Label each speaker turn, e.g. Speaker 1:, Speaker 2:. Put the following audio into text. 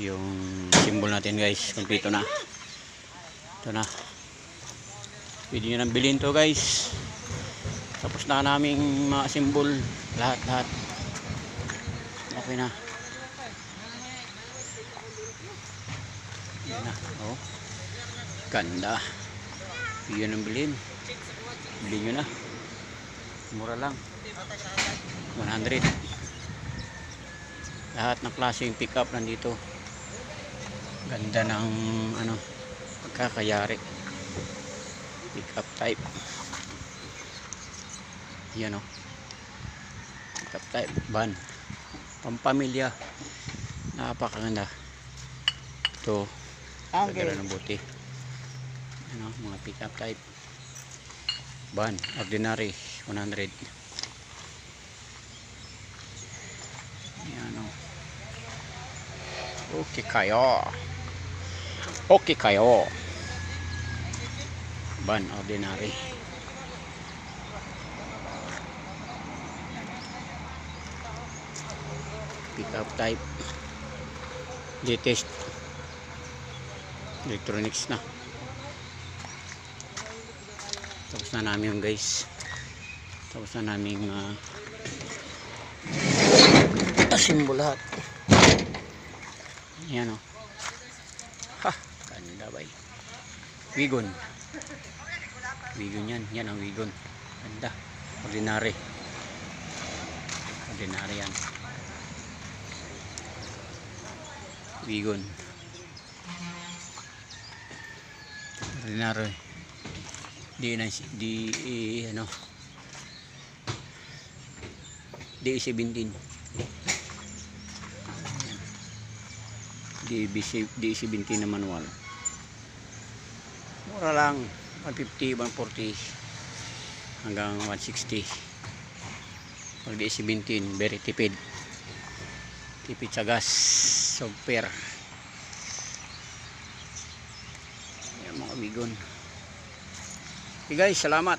Speaker 1: yung symbol natin guys, kompleto na. Ito na, pwede nyo nang bilhin to guys. Tapos na naming mga symbol, lahat okay na. Yan na, oh, ganda. Pwede nyo nang bilhin nyo na, mura lang, 100. Lahat ng klaseng pick up nandito. Ganda ng ano, pagkakayari. Pick up type. Yan o. Pick up type. Van. Pampamilya. Napakaganda. Ito. Lagyan ng buti. Ano, mga pick up type. Van. Ordinary. 100. Yan o. Okay kayo. Okay kayo. Van ordinary. Pick up type. Latest electronics na. Tapos na namin yung guys. Tapos na namin simbol lahat. Yan o. Ha, ganda ba? Wigon. Wigon yan. Yan ang wigon. Ganda. Ordinary. Ordinary yan. Wigon. Ordinary. Ano? D17. D17 na manual. Mura lang, 150, 140 hanggang 160. Pag D17 very tipid sa gas, software. Yan mga wigon. Okay guys, salamat.